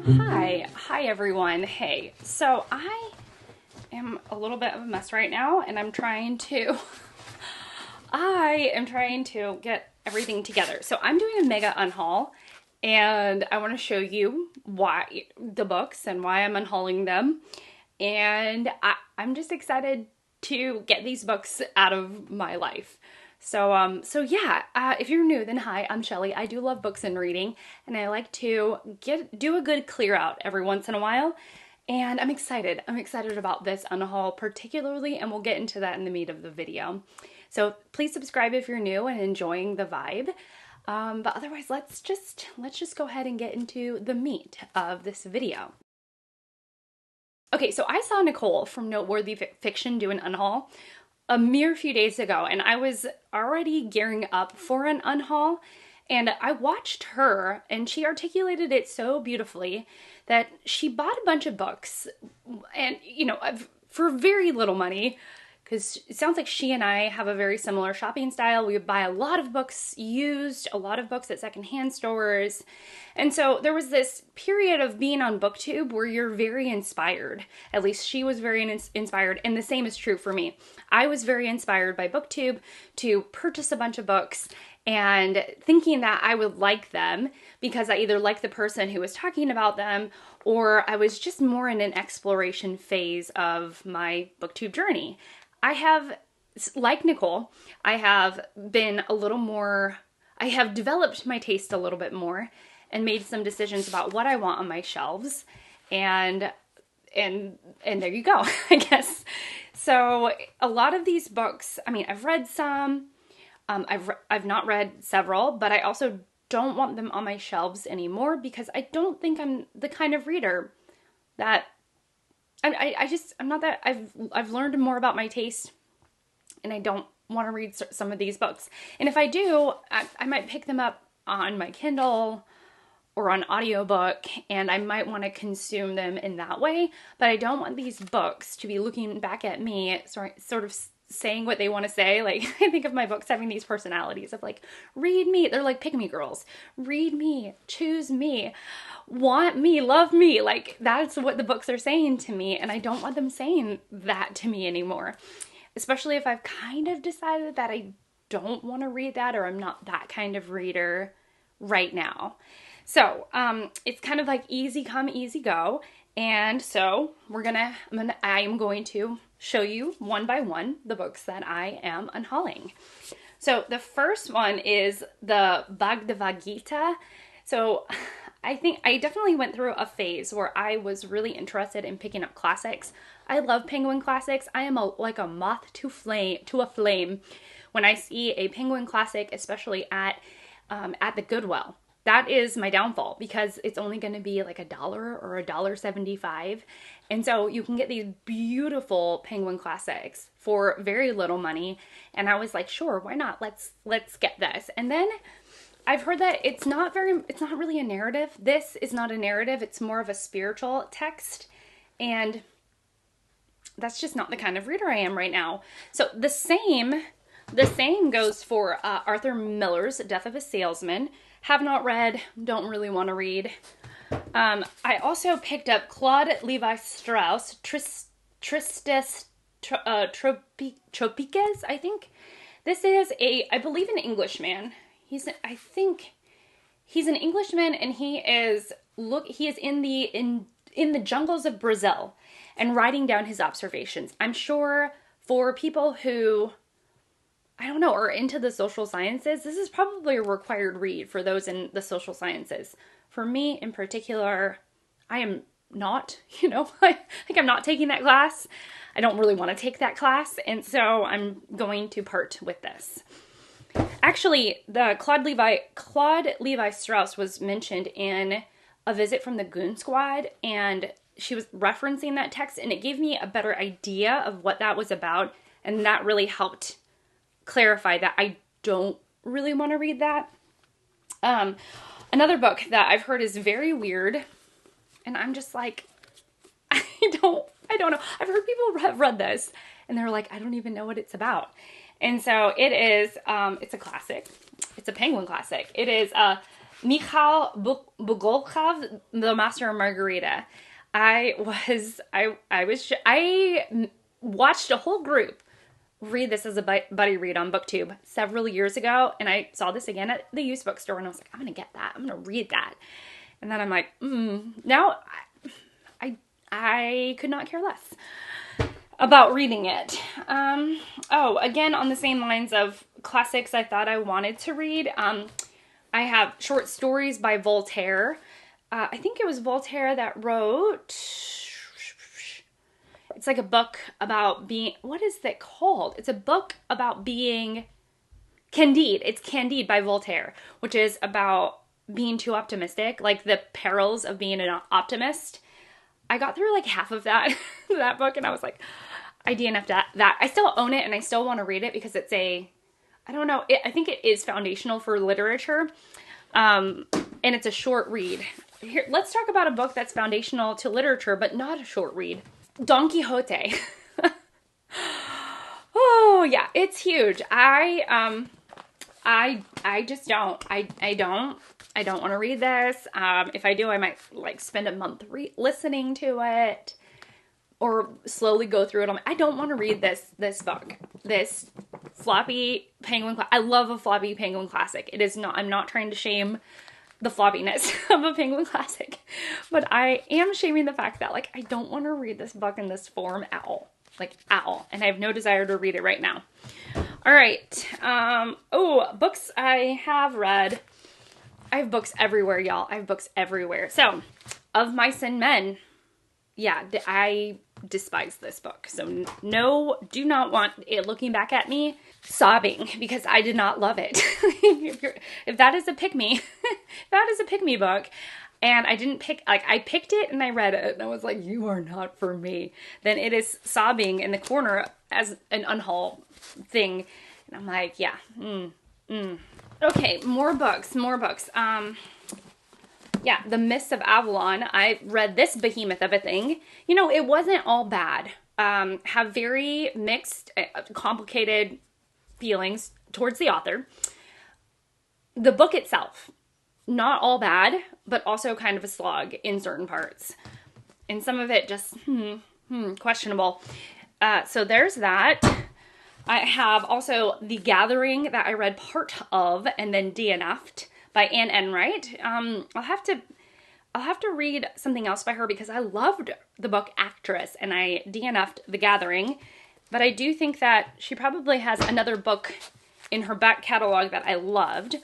Hi everyone. Hey, so I am a little bit of a mess right now, and I am trying to get everything together. So I'm doing a mega unhaul, and I want to show you why the books and why I'm unhauling them. And I'm just excited to get these books out of my life. So yeah, if you're new, then hi, I'm Shelly. I do love books and reading, and I like to do a good clear out every once in a while. And I'm excited. I'm excited about this unhaul particularly, and we'll get into that in the meat of the video. So please subscribe if you're new and enjoying the vibe. But otherwise, let's just go ahead and get into the meat of this video. Okay, so I saw Nicole from Noteworthy Fiction do an unhaul a mere few days ago, and I was already gearing up for an unhaul, and I watched her, and she articulated it so beautifully that she bought a bunch of books, and for very little money, because it sounds like she and I have a very similar shopping style. We buy a lot of books used, a lot of books at secondhand stores. And so there was this period of being on Booktube where you're very inspired. At least she was very inspired, and the same is true for me. I was very inspired by Booktube to purchase a bunch of books and thinking that I would like them because I either liked the person who was talking about them, or I was just more in an exploration phase of my Booktube journey. I have, like Nicole, I have developed my taste a little bit more and made some decisions about what I want on my shelves, and there you go, I guess. So a lot of these books, I mean, I've read some, I've not read several, but I also don't want them on my shelves anymore because I don't think I'm the kind of reader that I'm not that. I've learned more about my taste, and I don't want to read some of these books. And if I do, I might pick them up on my Kindle or on audiobook, and I might want to consume them in that way. But I don't want these books to be looking back at me, sort of saying what they want to say. Like, I think of my books having these personalities of like, read me. They're like pick me girls. Read me, choose me, want me, love me. Like, that's what the books are saying to me, and I don't want them saying that to me anymore. Especially if I've kind of decided that I don't want to read that, or I'm not that kind of reader right now. So, it's kind of like easy come, easy go. And so I am going to show you one by one the books that I am unhauling. So the first one is the Bhagavad Gita. So I think I definitely went through a phase where I was really interested in picking up classics. I love Penguin classics. I am like a moth to a flame when I see a Penguin classic, especially at the Goodwill. That is my downfall because it's only going to be like $1 or $1.75. And so you can get these beautiful Penguin classics for very little money. And I was like, sure, why not? Let's get this. And then I've heard that it's not really a narrative. This is not a narrative. It's more of a spiritual text. And that's just not the kind of reader I am right now. So the same goes for Arthur Miller's Death of a Salesman. Have not read, don't really want to read. I also picked up Claude Levi-Strauss, Tristes Tropiques, I think. This is I believe an Englishman. I think he's an Englishman, and he is in the jungles of Brazil and writing down his observations. I'm sure for people who, I don't know, are into the social sciences, this is probably a required read for those in the social sciences. For me in particular, I am not, I'm not taking that class. I don't really want to take that class, and so I'm going to part with this. Actually, the Claude Levi-Strauss was mentioned in A Visit from the Goon Squad, and she was referencing that text, and it gave me a better idea of what that was about, and that really helped clarify that I don't really want to read that. Another book that I've heard is very weird, and I'm just like, I don't know. I've heard people have read this, and they're like, I don't even know what it's about. And so it is, it's a classic. It's a Penguin classic. It is Mikhail Bulgakov, The Master of Margarita. I watched a whole group read this as a buddy read on Booktube several years ago, and I saw this again at the used bookstore, and I was like, I'm gonna get that. I'm gonna read that. And then I'm like, now I could not care less about reading it. Oh, again, on the same lines of classics I thought I wanted to read, I have short stories by Voltaire. I think it was Voltaire that wrote... It's like a book about being... What is that called? It's a book about being... Candide. It's Candide by Voltaire, which is about being too optimistic, like the perils of being an optimist. I got through like half of that book, and I was like, I DNF'd that. I still own it, and I still want to read it because it's a... I don't know. I think it is foundational for literature, and it's a short read. Here, let's talk about a book that's foundational to literature, but not a short read. Don Quixote. Oh yeah, it's huge. I just don't. I don't want to read this. If I do, I might like spend a month listening to it, or slowly go through it. I don't want to read this book. This floppy penguin. I love a floppy penguin classic. It is not. I'm not trying to shame the floppiness of a penguin classic, but I am shaming the fact that like I don't want to read this book in this form at all, like at all, and I have no desire to read it right now. All right. Oh, books I have read. I have books everywhere, y'all. I have books everywhere. So, Of Mice and Men. Yeah, I despise this book. So no, do not want it looking back at me sobbing because I did not love it. If that is a pick-me, that is a pick-me book. And I didn't pick, like I picked it and I read it and I was like, you are not for me. Then it is sobbing in the corner as an unhaul thing. And I'm like, yeah. Okay, more books. Yeah, The Mists of Avalon. I read this behemoth of a thing. You know, it wasn't all bad. Have very mixed, complicated feelings towards the author. The book itself, not all bad, but also kind of a slog in certain parts. And some of it just, questionable. So there's that. I have also The Gathering that I read part of and then DNF'd by Anne Enright. I'll have to read something else by her because I loved the book Actress and I DNF'd The Gathering, but I do think that she probably has another book in her back catalog that I loved.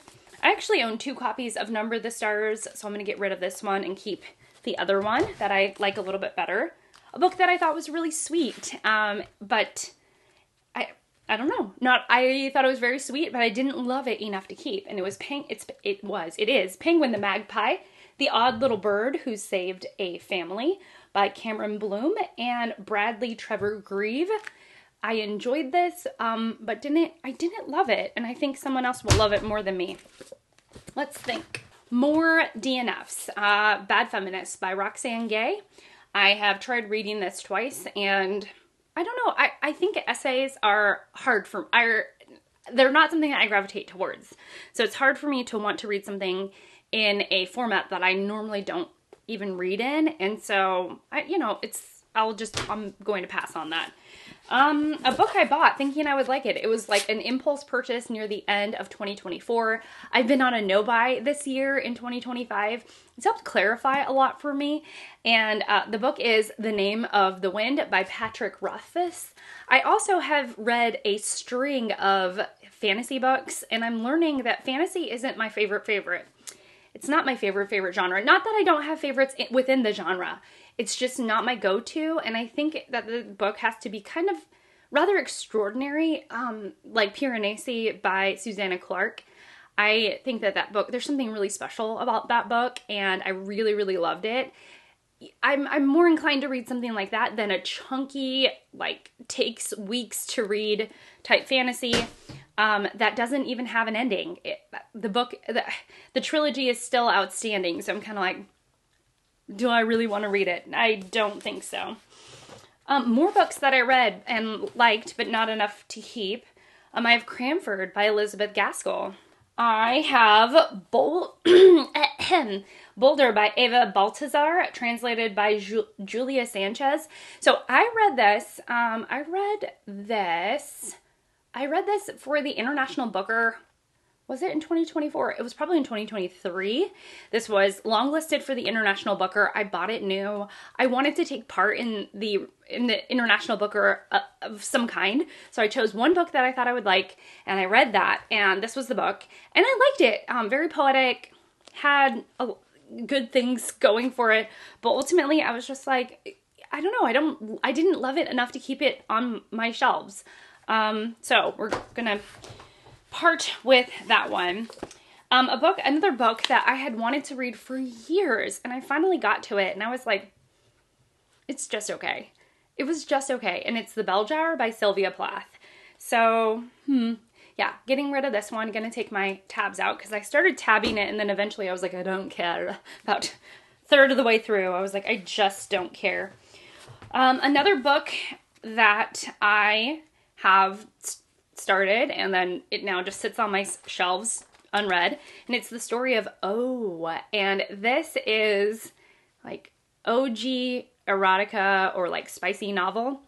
I actually own 2 copies of Number the Stars, so I'm going to get rid of this one and keep the other one that I like a little bit better. A book that I thought was really sweet, but I don't know. I thought it was very sweet, but I didn't love it enough to keep. And it is Penguin the Magpie, The Odd Little Bird Who Saved a Family by Cameron Bloom and Bradley Trevor Grieve. I enjoyed this, but I didn't love it. And I think someone else will love it more than me. Let's think. More DNFs. Bad Feminists by Roxane Gay. I have tried reading this twice and I don't know. I think essays are hard they're not something that I gravitate towards. So it's hard for me to want to read something in a format that I normally don't even read in. And so, I'm going to pass on that. A book I bought thinking I would like it. It was like an impulse purchase near the end of 2024. I've been on a no-buy this year in 2025. It's helped clarify a lot for me. And the book is The Name of the Wind by Patrick Rothfuss. I also have read a string of fantasy books, and I'm learning that fantasy isn't my favorite. It's not my favorite genre. Not that I don't have favorites within the genre. It's just not my go-to, and I think that the book has to be kind of rather extraordinary, like Piranesi by Susanna Clarke. I think that book, there's something really special about that book, and I really, really loved it. I'm more inclined to read something like that than a chunky, like, takes weeks to read type fantasy that doesn't even have an ending. The trilogy is still outstanding, so I'm kind of like, do I really want to read it? I don't think so. More books that I read and liked, but not enough to keep. I have Cranford by Elizabeth Gaskell. I have Boulder by Eva Baltazar, translated by Julia Sanchez. So I read this. I read this for the International Booker. Was it in 2024? It was probably in 2023. This was longlisted for the International Booker. I bought it new. I wanted to take part in the International Booker of some kind. So I chose one book that I thought I would like, and I read that, and this was the book. And I liked it. Very poetic, had good things going for it. But ultimately, I was just like, I don't know. I didn't love it enough to keep it on my shelves. So we're gonna part with that one. Another book that I had wanted to read for years, and I finally got to it, and I was like, it's just okay. It was just okay. And it's The Bell Jar by Sylvia Plath. So, yeah, getting rid of this one. Gonna take my tabs out because I started tabbing it, and then eventually I was like, I don't care. About a third of the way through, I was like, I just don't care. Another book that I have started, and then it now just sits on my shelves unread, and it's the story of O, and this is like OG erotica or like spicy novel.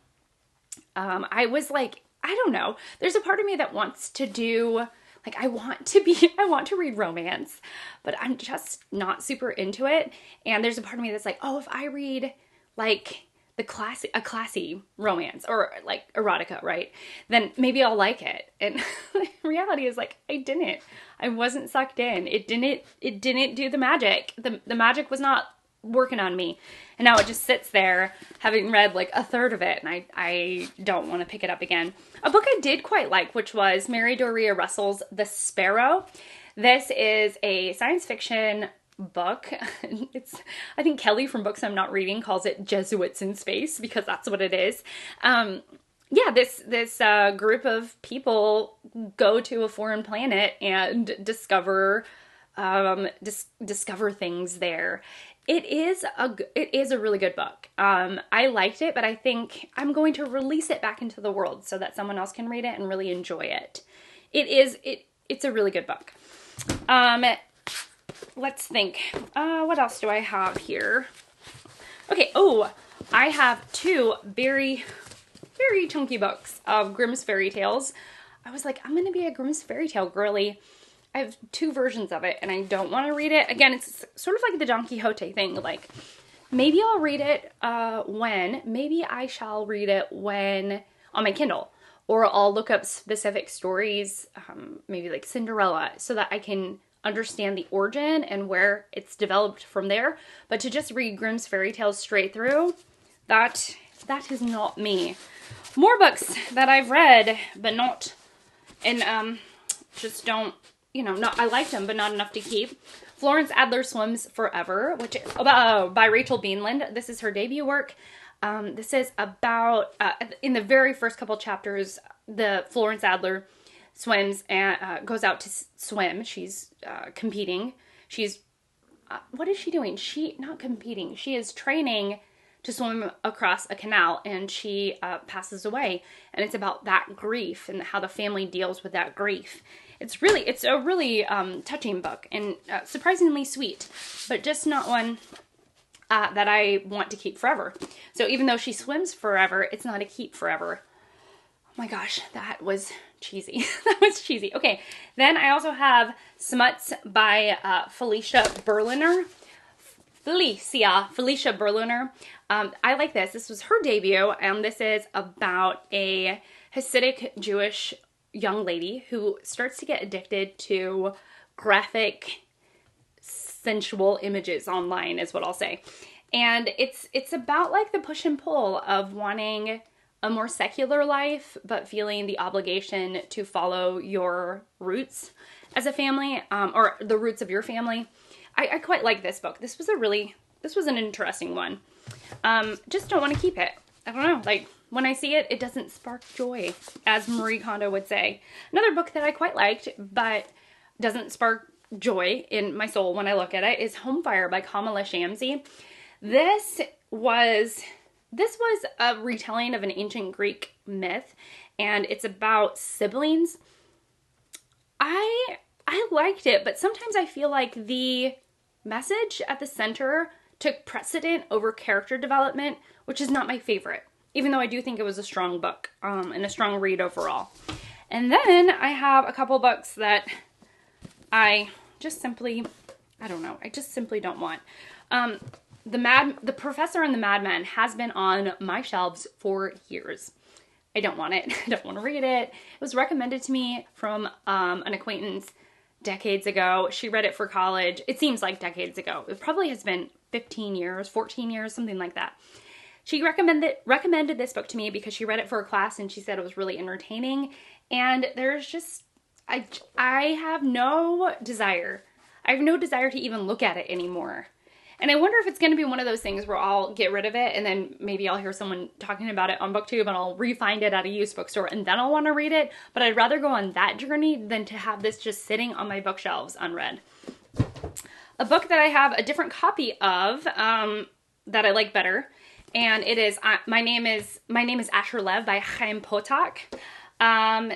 I was like, I don't know, there's a part of me that wants to do, like, I want to read romance, but I'm just not super into it. And there's a part of me that's like, oh, if I read like a classy romance or like erotica, right, then maybe I'll like it. And the reality is, like, I wasn't sucked in. It didn't do the magic. The magic was not working on me. And now it just sits there, having read like a third of it, and I don't want to pick it up again. A book I did quite like, which was Mary Doria Russell's The Sparrow. This is a science fiction book. I think Kelly from Books I'm Not Reading calls it Jesuits in Space, because that's what it is. Yeah, this group of people go to a foreign planet and discover things there. It is a really good book. I liked it, but I think I'm going to release it back into the world so that someone else can read it and really enjoy it. It's a really good book. Let's think. What else do I have here? Okay. Oh, I have two very, very chunky books of Grimm's Fairy Tales. I was like, I'm going to be a Grimm's Fairy Tale girly. I have two versions of it, and I don't want to read it. Again, it's sort of like the Don Quixote thing. Like, maybe I'll read it maybe I shall read it when on my Kindle. Or I'll look up specific stories, maybe like Cinderella, so that I can understand the origin and where it's developed from there. But to just read Grimm's Fairy Tales straight through, that is not me. More books that I've read, but not, and just don't, I like them, but not enough to keep. Florence Adler Swims Forever, which by Rachel Beanland. This is her debut work. This is about, in the very first couple chapters, the Florence Adler swims and goes out to swim. She's competing. What is she doing? Not competing. She is training to swim across a canal, and she passes away. And it's about that grief and how the family deals with that grief. It's a really touching book, and surprisingly sweet, but just not one that I want to keep forever. So even though she swims forever, it's not a keep forever. Oh my gosh, that was cheesy. That was cheesy. Okay, then I also have Smuts by Felicia Berliner. I like this. This was her debut, and this is about a Hasidic Jewish young lady who starts to get addicted to graphic, sensual images online, is what I'll say. And it's about like the push and pull of wanting a more secular life, but feeling the obligation to follow your roots as a family, or the roots of your family. I quite like this book. This was an interesting one. Just don't want to keep it. I don't know, like, when I see it, it doesn't spark joy, as Marie Kondo would say. Another book that I quite liked, but doesn't spark joy in my soul when I look at it, is Home Fire by Kamala Shamsi. This was a retelling of an ancient Greek myth, and it's about siblings. I liked it, but sometimes I feel like the message at the center took precedent over character development, which is not my favorite, even though I do think it was a strong book and a strong read overall. And then I have a couple books that I just simply, I don't know, I just simply don't want. The Professor and the Madman has been on my shelves for years. I don't want it. I don't want to read it. It was recommended to me from an acquaintance decades ago. She read it for college. It seems like decades ago. It probably has been 15 years, 14 years, something like that. She recommended this book to me because she read it for a class and she said it was really entertaining. And there's just, I have no desire. I have no desire to even look at it anymore. And I wonder if it's going to be one of those things where I'll get rid of it and then maybe I'll hear someone talking about it on Booktube and I'll re-find it at a used bookstore and then I'll want to read it. But I'd rather go on that journey than to have this just sitting on my bookshelves unread. A book that I have a different copy of that I like better, and it is My Name is Asher Lev by Chaim Potok.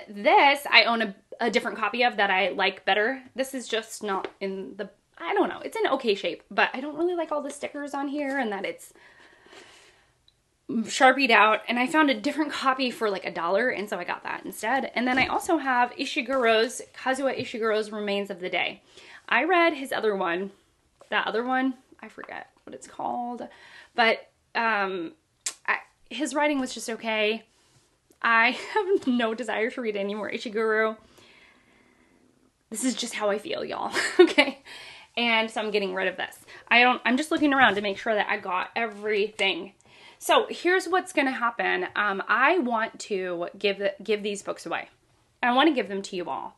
This I own a different copy of that I like better. This is just not in the, I don't know, it's in okay shape, but I don't really like all the stickers on here and that it's Sharpied out, and I found a different copy for like $1, and so I got that instead. And then I also have Kazuo Ishiguro's Remains of the Day. I read his other one, that other one, I forget what it's called, but his writing was just okay. I have no desire to read any more Ishiguro. This is just how I feel, y'all. Okay. And so I'm getting rid of this. I'm just looking around to make sure that I got everything. So here's what's going to happen. I want to give these books away. I want to give them to you all.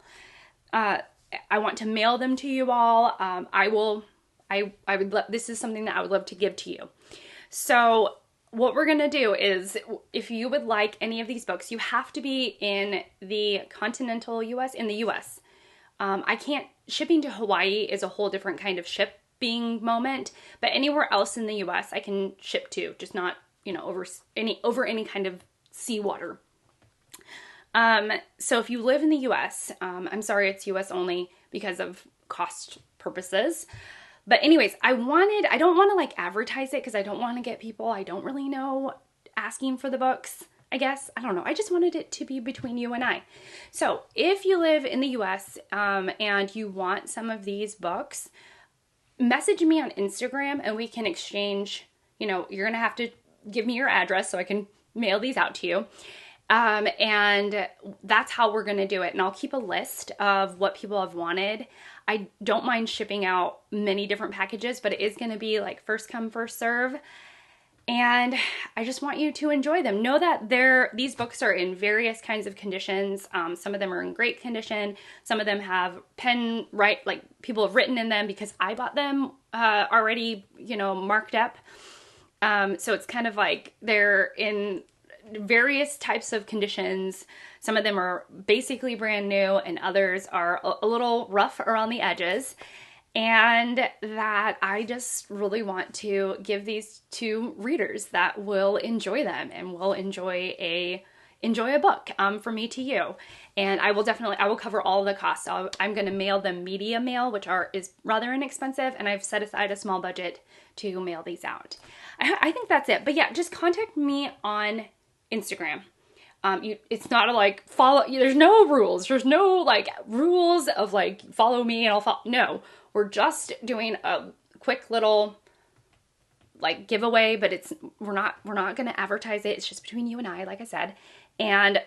I want to mail them to you all. This is something that I would love to give to you. So what we're going to do is, if you would like any of these books, you have to be in the continental US, in the US. Shipping to Hawaii is a whole different kind of shipping moment, but anywhere else in the US I can ship to, just not, over any kind of seawater. So if you live in the US, I'm sorry, it's US only because of cost purposes. But anyways, I don't want to like advertise it because I don't want to get people I don't really know asking for the books, I guess. I don't know. I just wanted it to be between you and I. So if you live in the US and you want some of these books, message me on Instagram and we can exchange. You're going to have to give me your address so I can mail these out to you. And that's how we're going to do it. And I'll keep a list of what people have wanted. I don't mind shipping out many different packages, but it is going to be like first come, first serve. And I just want you to enjoy them. Know that these books are in various kinds of conditions. Some of them are in great condition. Some of them have like people have written in them because I bought them already, marked up. So it's kind of like they're in various types of conditions. Some of them are basically brand new and others are a little rough around the edges. And that I just really want to give these to readers that will enjoy them and will enjoy a book from me to you. And I will cover all the costs. I'm going to mail them media mail, which is rather inexpensive, and I've set aside a small budget to mail these out. I think that's it. But yeah, just contact me on Instagram. It's not follow. There's no rules. There's no rules of follow me and I'll follow. No, we're just doing a quick little giveaway, but we're not going to advertise it. It's just between you and I, like I said. And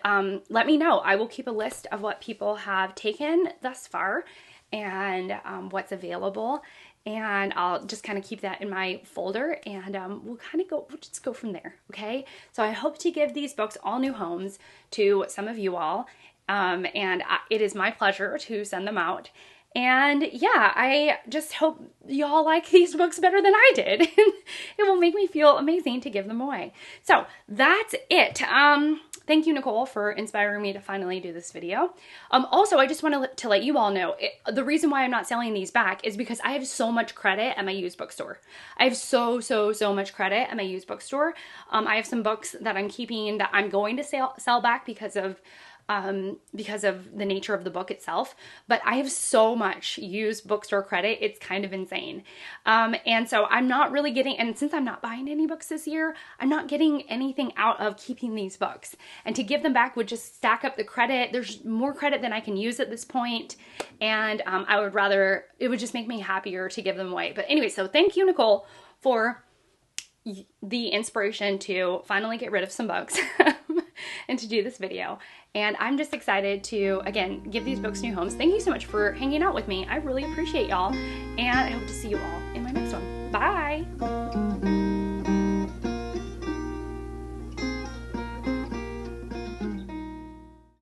let me know. I will keep a list of what people have taken thus far and what's available. And I'll just kind of keep that in my folder and we'll just go from there, okay? So I hope to give these books all new homes to some of you all. It is my pleasure to send them out. And yeah, I just hope y'all like these books better than I did. It will make me feel amazing to give them away. So that's it. Thank you, Nicole, for inspiring me to finally do this video. Also, I just want to let you all know, the reason why I'm not selling these back is because I have so much credit at my used bookstore. I have so much credit at my used bookstore. I have some books that I'm keeping that I'm going to sell back because of because of the nature of the book itself, but I have so much used bookstore credit, it's kind of insane. And so I'm not really getting, and since I'm not buying any books this year, I'm not getting anything out of keeping these books. And to give them back would just stack up the credit. There's more credit than I can use at this point, and I would rather, it would just make me happier to give them away. But anyway, so thank you, Nicole, for the inspiration to finally get rid of some books and to do this video. And I'm just excited to, again, give these books new homes. Thank you so much for hanging out with me. I really appreciate y'all, and I hope to see you all in my next one. Bye!